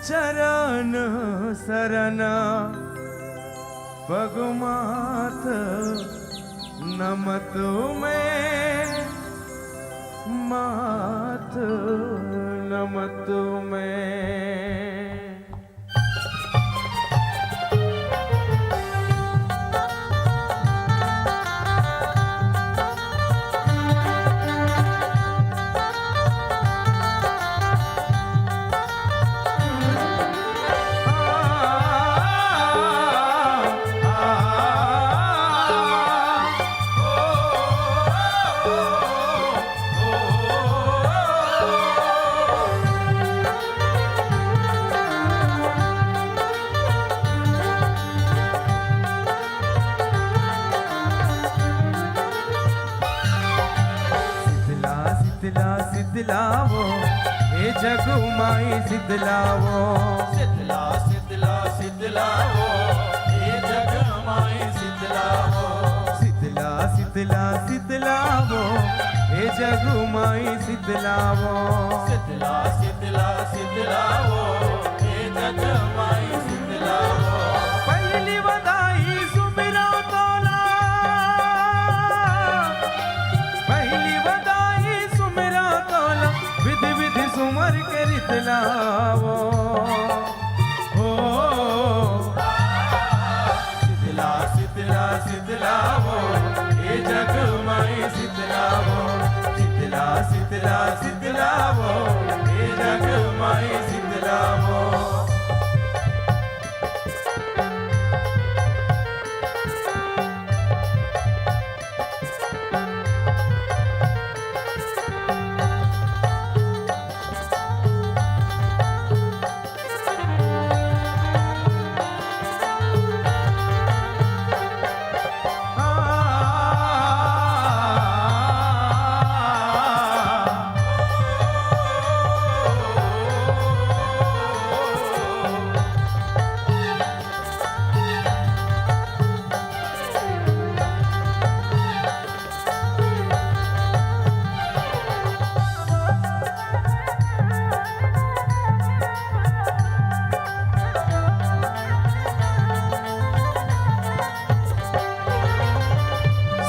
चरण शरण पगमाथ नमत में माथ नमत में। सिद्धलावो हे जगु माई सिद्धलावो, सिद्धला सिद्धला सिद्धलावो हे जग माई सिद्धलावो, सिद्धला सिद्धला सिद्धलावो हे जगु माई सिद्धलावो, सिद्धला सिद्धला सिद्धलावो हे जग माई सिद्धलावो। पहली बधाई सुमिरो तोला, पहली बधाई सुमिरो तोला, विधि विधि सुमर के रितलावो हो। सिद्धला सिद्धला सिद्धलावो हे जग माई सिद्धलावो, सिद्धला सिद्धला सिद्धलावो हे जग माई सिद्धलावो।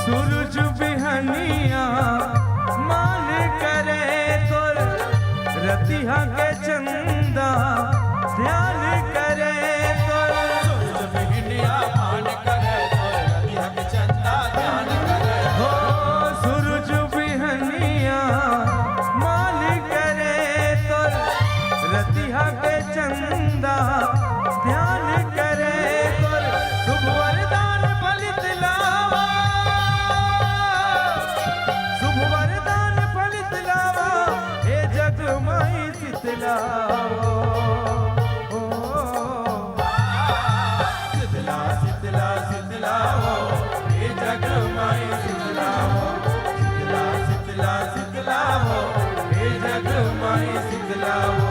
सूरज बिहनिया मान करे तोर, रतिहा के चंदा ध्यान करे तोर। सूरज बिहनिया मान करे तोर, रतिहा के चंदा ध्यान करे हो सूरज बिहनिया मान करे तोर, रतिहा के चंदा ध्यान करे तोर। शुभ वरदान फलित लावा, शुभ वरदान फलित लावा हे जग माई सितलावो हो। सिद्धला सिद्धला सिद्धलावो हे जग माई सिद्धलावो, सिद्धला सिद्धला सिद्धलावो हे जग माई सिद्धलावो।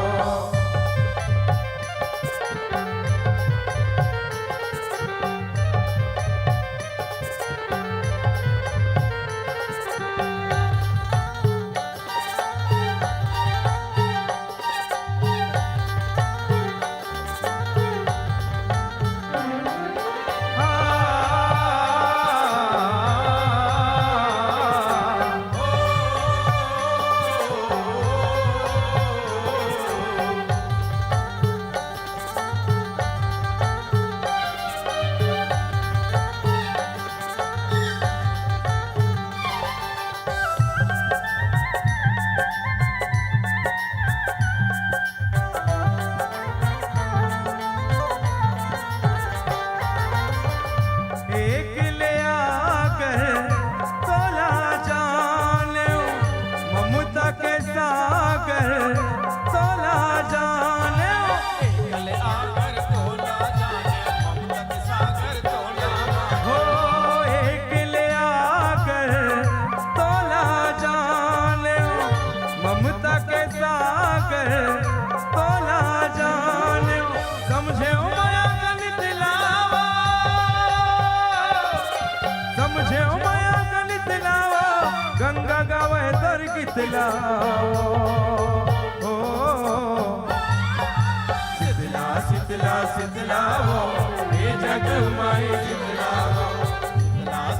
एक ले आकर तोला जाने, ममता के सागर तोला जाने। एकल आकर तोला जाने, ममता के सागर तोला हो एक ले आकर तोला जाने, ममता के सागर तोला जाने। समझे माया गणित लावा, समझे माया गणित लावा, गंगा गावे दर गीत लाओ हो। शीतलावो हे जग माई शीतलावो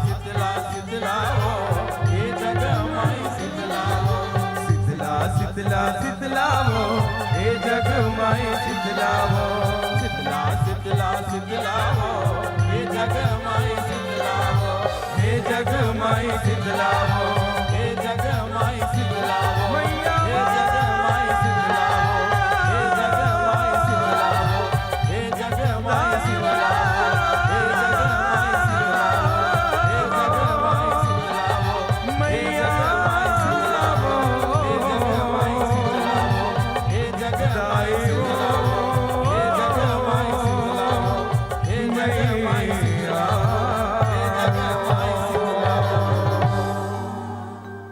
शीतला शीतलावो हे जग माई शीतलावो शीतला शीतला शीतलावो हे जग माई शीतलावो शीतला शीतला शीतलावो हे जग माई शीतलावो हे जग माई शीतलावो हे जग माई शीतलावो मैया हे जग माई शीतलावो हे जग माई शीतलावो हे जग माई शीतलावो हे जग माई शीतलावो हे जग माई शीतलावो मैया हे जग माई शीतलावो हे जग माई शीतलावो हे जग माई शीतलावो हे जग माई शीतलावो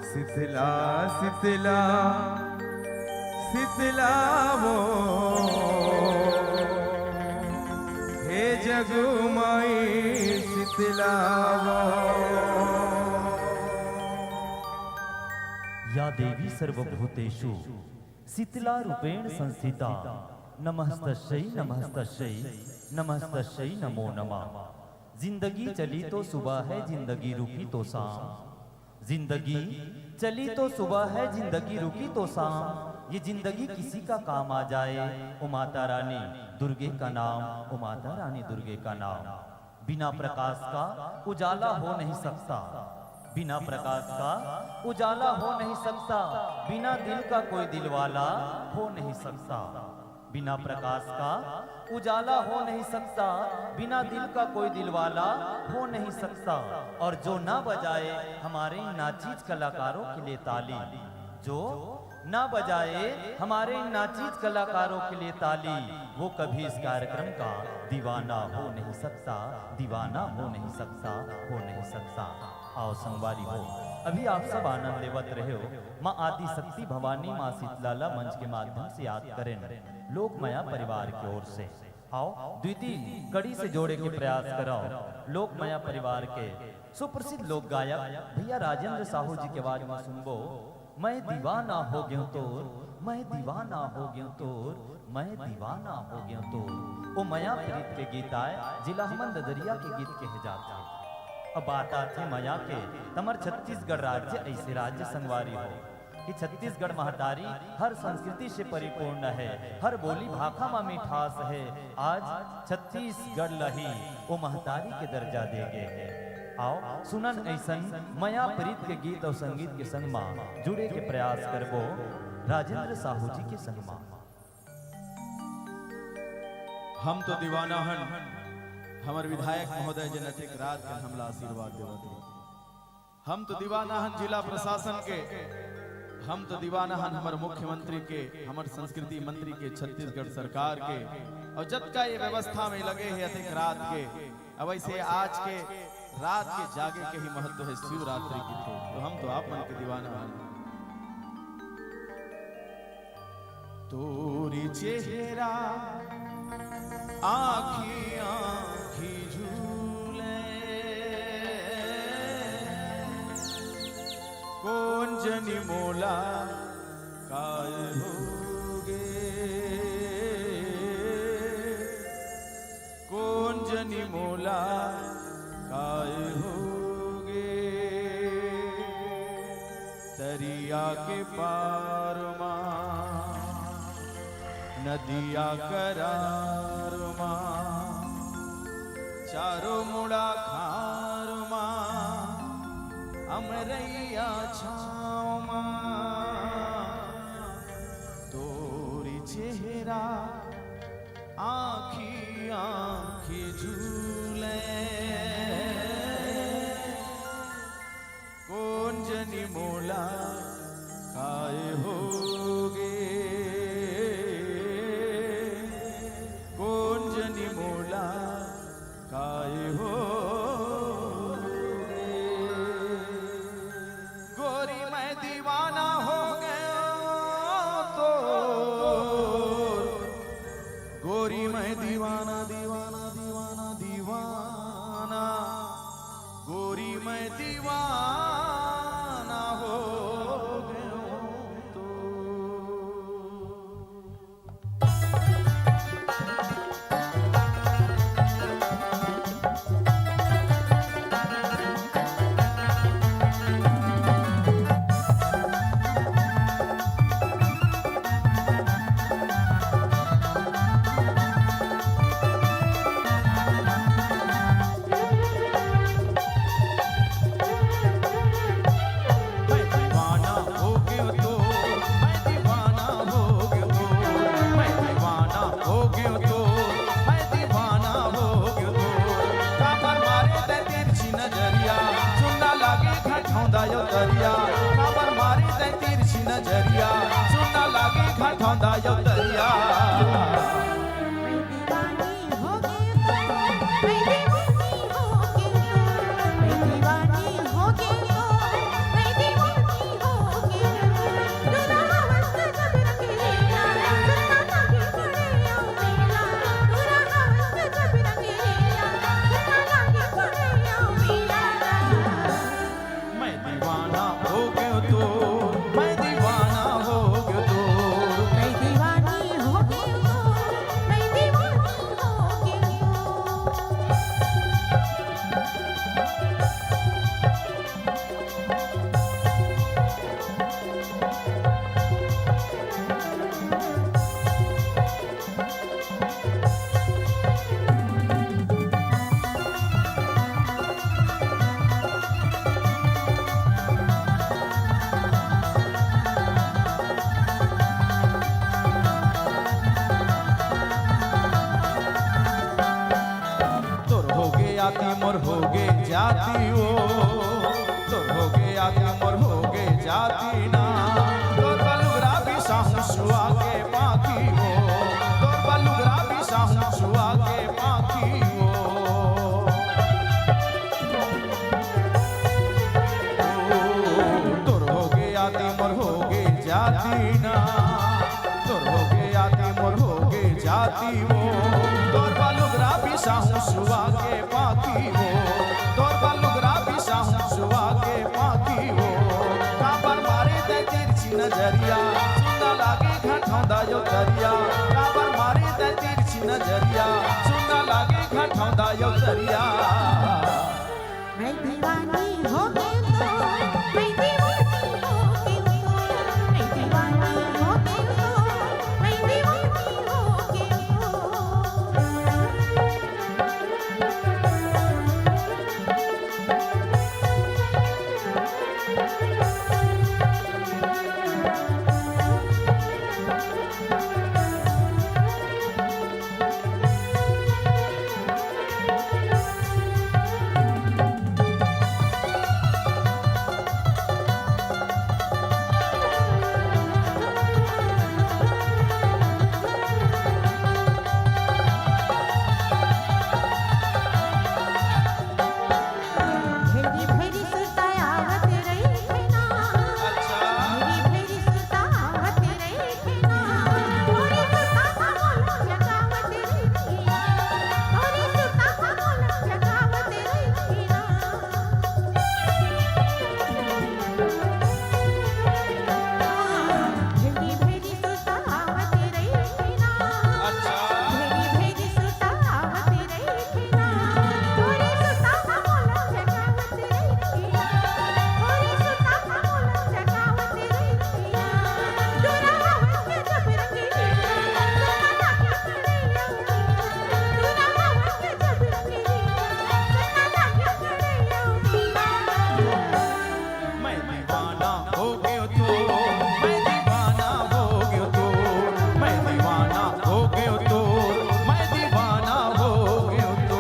शीतला शीतला शीतलावो हे जग माई शीतलावो या देवी सर्वभूतेषु शीतला रूपेण संस्थिता नमस्तस्यै नमस्तस्यै नमस्तस्यै नमो नमः। जिंदगी चली तो सुबह है, जिंदगी रुकी तो शाम। जिंदगी चली तो सुबह है, जिंदगी रुकी तो शाम। ये जिंदगी किसी का काम आ जाए, ओ माता रानी दुर्गे का नाम, ओ माता रानी दुर्गे का नाम। बिना प्रकाश का उजाला हो नहीं सकता, बिना प्रकाश का उजाला हो नहीं सकता। बिना दिल का कोई दिलवाला हो नहीं सकता, बिना प्रकाश का उजाला हो नहीं सकता। बिना दिल का कोई दिलवाला हो नहीं सकता। और जो ना बजाए हमारे इन नाचीज कलाकारों के लिए ताली, जो ना बजाए हमारे इन नाचीज कलाकारों के लिए ताली, वो कभी इस कार्यक्रम का दीवाना हो नहीं सकता, दीवाना हो नहीं सकता, हो नहीं सकता। आओ संगवारी हो, अभी आप सब आनंद लेवत रहे हो। माँ आदि शक्ति भवानी माँ शीतलाला मंच के माध्यम से याद करें लोक माया परिवार की ओर से। आओ द्वितीय कड़ी से जोड़े के प्रयास कराओ। लोक माया परिवार के सुप्रसिद्ध लोक गायक भैया राजेंद्र साहू जी के आवाज में सुनबो। मैं दीवाना हो गया तोर, मैं दीवाना हो गया तोर, मैं दीवाना हो गया तोर। ओ माया प्रीत के गीत आए, जिला हमन दरिया के गीत कहे जाते हैं। अब बात आती माया के तमर छत्तीसगढ़ राज्य ऐसे राज्य संगवारी हो कि छत्तीसगढ़ महतारी हर संस्कृति से परिपूर्ण है, हर बोली भाखा में मिठास है। आज छत्तीसगढ़ लही वो महतारी के दर्जा दे गए है। आओ सुनन ऐसन माया प्रीत के गीत और संगीत के संग मां जुड़े के प्रयास करबो राजेंद्र साहू जी के संग मां। हम तो दीवाना हन हमर विधायक महोदय जनतिक रात के हमला आशीर्वाद देवत। हम तो दीवाना हन जिला प्रशासन के, हम तो दीवाना हन हमर मुख्यमंत्री के, हमर संस्कृति मंत्री के, छत्तीसगढ़ सरकार के। और जब का ये व्यवस्था में लगे है अधिक रात के, अब ऐसे आज के रात के जागे के ही महत्व है शिवरात्रि की। तो हम तो आप मन के दीवाना हन। तोरी चेहरा आखी आखी झूले, कौन जनी मोला काय होगे, कौन जनी मोला काय होगे। दरिया के पार मां नदिया करार मां, चारों मुड़ा खार मां, अमरैया छाँव मां। तोरी चेहरा आखी आखी झूले, कौन जनी मोला काय होगे, कौन जनी मोला काय होगे। गोरी मैं दीवाना हो गया तो, गोरी मैं दीवाना दीवाना दीवाना दीवाना, गोरी मैं दीवाना हो लागे घाटौंदा यो दरिया मैं दीवाना हो गयो तो मैं दीवाना हो गयो तो मैं दीवानी हो गई तो मैं दीवानी हो गई तोर हो गे आती मोर हो गे जाती ओ तोर हो गे आती मोर हो गे जाती ना तोर बलुगरा भी साहू सुआ के पाखी हो तोर बलुगरा भी साहू सुआ के पाखी हो तोर हो गे आती मोर हो गे जाती ना तोर हो गे आती मोर हो गे जाती हो तोर बलुगरा भी साहू सुआ के पाखी हो तोर बलुगरा भी साहू सुआ के पाखी हो काबर मारे दे तिरछी नजरिया सुना लागे घाटौंदा यो दरिया काबर मारे दे तिरछी नजरिया सुना लागे घाटौंदा यो दरिया मैं दीवानी हो गई तो मैं दीवानी हो गई तो मैं दीवानी हो गई तो मैं दीवानी हो गई भेरी भेरी सुतावत रही है ना अच्छा भेरी भेरी सुतावत रही है ना थोड़ी सुता बोलो जगावत रही है ना थोड़ी सुता बोलो जगावत रही है ना भेरी भेरी सुतावत रही है ना अच्छा भेरी भेरी सुतावत रही है ना थोड़ी सुता बोलो जगावत रही है ना थोड़ी सुता बोलो जगावत रही है ना दूरा हवा के जब रंगीला सुना लागे पड़ैया दूरा हवा के जब रंगीला सुना लागे पड़ैया मैं दीवाना हो गयो तो मैं दीवाना हो गयो तो मैं दीवाना हो गयो तो मैं दीवाना हो गयो तो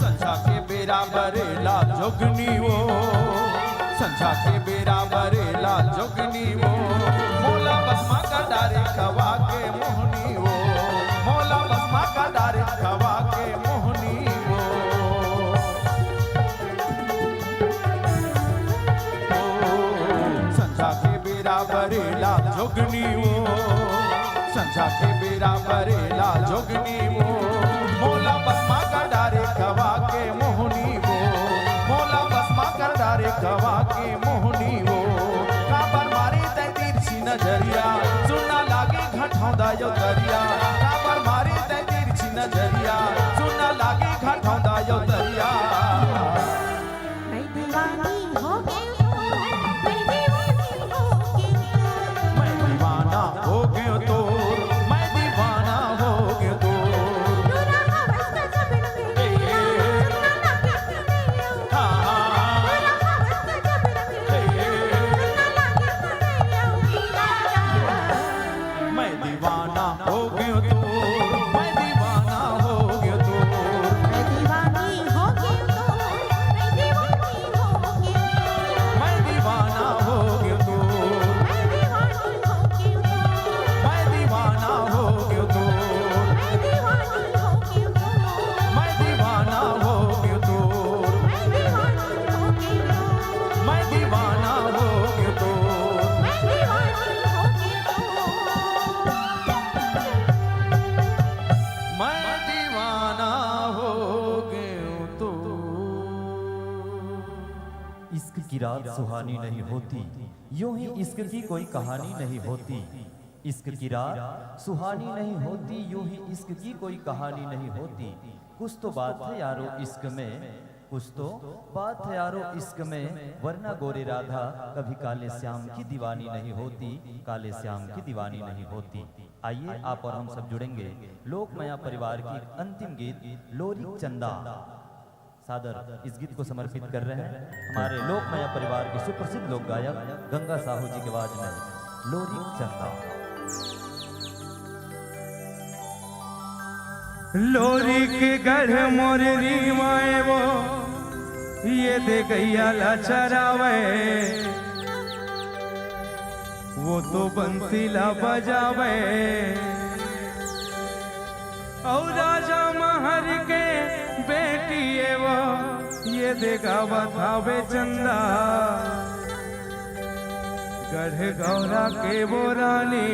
संझा के बेरा बरेला जोगनी वो संझा के बेरा बरेला जोगनी वो मोला बसमा का डारे खवा के मोहनी वो मोला बसमा का डारे खवा के मोहनी वो संझा के बेरा बरेला जोगनी वो संझा के बेरा बरेला जोगनी वो मोला बसमा का डारे खवा के मोहनी वो मोला बसमा का डारे खवा के मोहनी वो काबर मारे तै तिरछी नजरिया सुना लागे घाटौंदा यो दरिया काबर मारे तै तिरछी नजरिया सुना लागे घाटौंदा यो दरिया मैं दीवानी हो गई मैं दीवानी हो गई मैं दीवाना हो गयो तो मैं दीवाना हो गयो तो दूरा हवस का जबन में सुनना लगे तेरे दूरा हवस का जबन में सुनना लगे तेरे मैं दीवाना हो गयो तो मैं दीवाना हो गयो तो मैं दीवानी हो गई मैं दीवानी हो गई मैं दीवाना हो गयो तो मैं दीवानी हो गई मैं दीवाना हो गयो तो मैं दीवानी हो गई मैं दीवाना हो गयो तो मैं दीवानी हो गई मैं दीवाना हो गयो तो मैं दीवानी हो गई मैं दीवाना हो गयो तो इश्क की रात सुहानी नहीं होती, यूं ही इश्क की कोई कहानी नहीं होती। इश्क की रात सुहानी नहीं होती, यूं ही इश्क की कोई कहानी नहीं होती। कुछ तो बात है यारो इश्क में, कुछ तो बात है यारो इश्क में, वरना गोरे राधा कभी काले श्याम की दीवानी नहीं होती, काले श्याम की दीवानी नहीं होती। आइए आप और हम सब जुड़ेंगे लोकमाया परिवार की अंतिम गीत लोरी चंदा। सादर इस गीत को समर्पित कर रहे हैं हमारे लोकमाया परिवार के सुप्रसिद्ध लोक गायक गंगा साहू जी की आवाज में लोरी चंदा। लोरी के गढ़ मोर रीवाए वो ये दे गैया ला चरावे वो तो बंसीला बजावे और राजा महर के बेटी है वो ये देगा बतावे चंदा गढ़ गौरा के वो रानी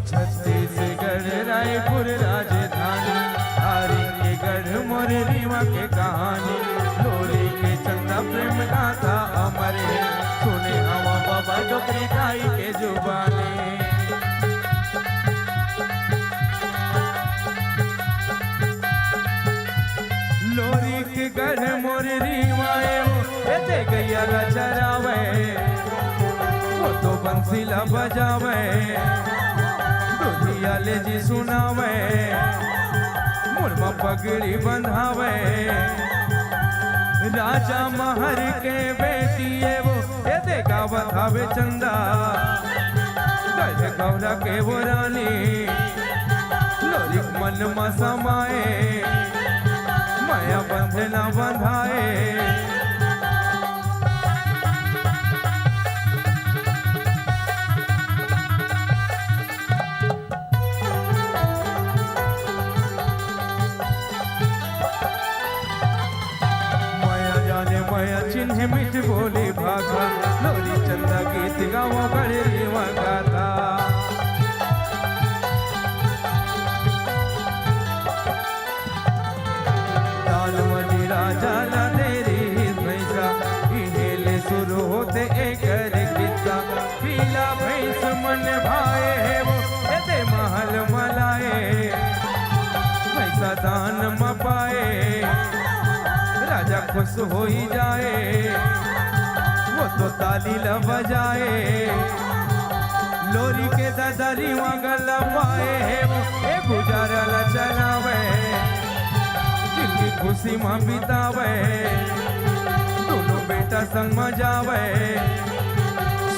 छत्तीसगढ़ रायपुर राजधानी हारी के गढ़ मोर रीवा के कहानी लोरी के चंदा प्रेम गाथा अमर है सुने हवा बाबा डोकरी गाई के जुबानी लोरी के गढ़ मोर रीवाए ऐसे गैया ला चरावे वो तो बंसीला बजावे दुधिया ले जी सुनावे मुरमा पगड़ी बंधावे राजा महर के बेटी है वो ये देखा बतावे चंदा गढ़ गौरा के वो रानी लोरी मन में समाए माया बंधे ना बंधाए माया चिन्ह मिठ बोले भागा लोरी चंदा गीत गावा गढ़ रीवा गाता तालवनी राजा ला तेरी भैंसा इन्हेले शुरू होते एक किस्सा पीला भैंस मन भाए है वो ऐसे महल मलाए भैंसा दान म पाए राजा खुश हो ही जाए वो तो ताली ल बजाए लोरी के दादारी गल पाए वो ए गुजारा ला चलावे जिनकी खुशी मां बितावे दोनों बेटा संग में जावे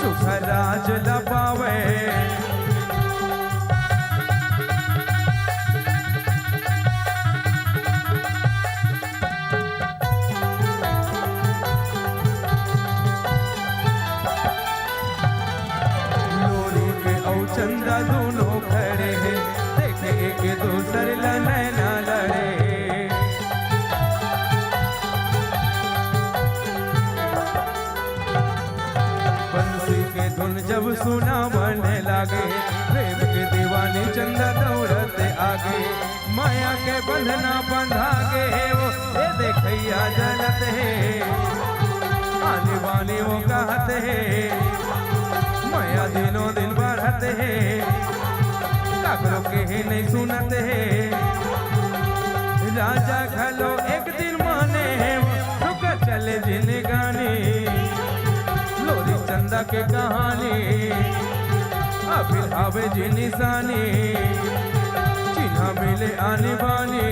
सुख राज ल पावे चंदा दोनों खड़े हैं देखे एक दूसरे ला नैना लड़े बंसी के धुन जब सुना बनने लागे प्रेम के दीवाने चंदा दौड़ते आगे माया के बंधना बंधा गे वो ये देखैया जलत है आने वाले वो कहते हैं माया दिनों दिन बढ़त है, काकरो के नहीं सुनत है। राजा खलो एक दिन माने रुक चले जिन गाने, लोरी चंदा के कहानी अभी आवे जी निशानी, चिन्ह मिले आने बानी।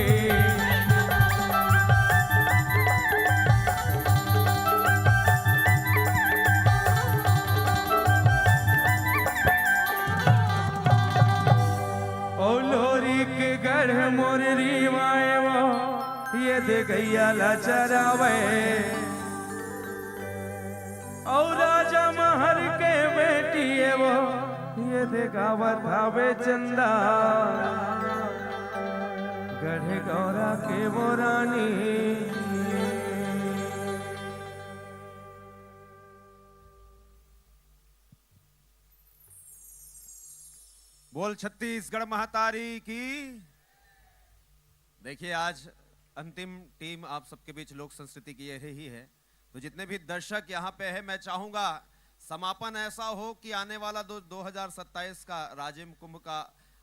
ओ लोरी के गढ़ मोर रीवाए वो ये दे गैया ला चरावे, और राजा महर के बेटी है वो ये दे गावत आवे चंदा, गढ़े गौरा के वो रानी। बोल छत्तीसगढ़ महातारी की। देखिए आज अंतिम टीम आप सबके बीच लोक संस्कृति की ये ही है, तो जितने भी दर्शक यहाँ पे है मैं चाहूंगा समापन ऐसा हो कि आने वाला 2027 का राजिम कुंभ का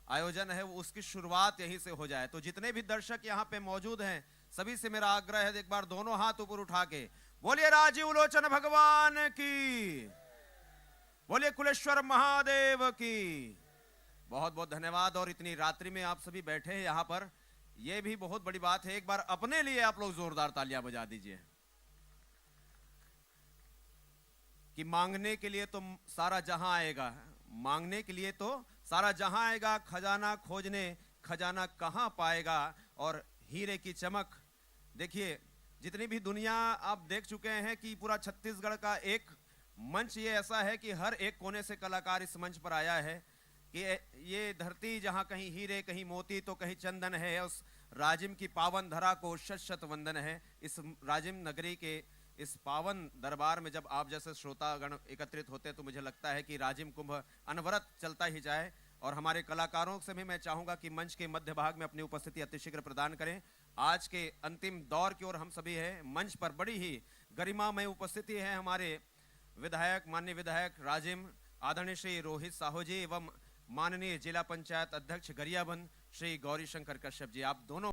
आयोजन है वो उसकी शुरुआत यहीं से हो जाए। तो जितने भी दर्शक यहाँ पे मौजूद हैं सभी से मेरा आग्रह है एक बार दोनों हाथ ऊपर उठा के बोलिए राजीव लोचन भगवान की, बोलिए कुलेश्वर महादेव की। बहुत बहुत धन्यवाद। और इतनी रात्रि में आप सभी बैठे हैं यहाँ पर, यह भी बहुत बड़ी बात है। एक बार अपने लिए आप लोग जोरदार तालियां बजा दीजिए कि मांगने के लिए तो सारा जहां आएगा, मांगने के लिए तो सारा जहां आएगा, खजाना खोजने खजाना कहां पाएगा। और हीरे की चमक देखिए, जितनी भी दुनिया आप देख चुके हैं कि पूरा छत्तीसगढ़ का एक मंच ये ऐसा है कि हर एक कोने से कलाकार इस मंच पर आया है कि ये धरती जहां कहीं हीरे कहीं मोती तो कहीं चंदन है, उस राजिम की पावन धरा को शत शत वंदन है। इस राजिम नगरी के इस पावन दरबार में जब आप जैसे श्रोतागण एकत्रित होते हैं तो मुझे लगता है कि राजिम कुंभ अनवरत चलता ही जाए। और हमारे कलाकारों से भी मैं चाहूंगा कि मंच के मध्य भाग में अपनी उपस्थिति अतिशीघ्र प्रदान करें। आज के अंतिम दौर की ओर हम सभी हैं। मंच पर बड़ी ही गरिमामय उपस्थिति है हमारे विधायक, माननीय विधायक राजिम आदरणीय श्री रोहित साहू जी एवं माननीय जिला पंचायत अध्यक्ष गरियाबंद श्री गौरी शंकर कश्यप जी। आप दोनों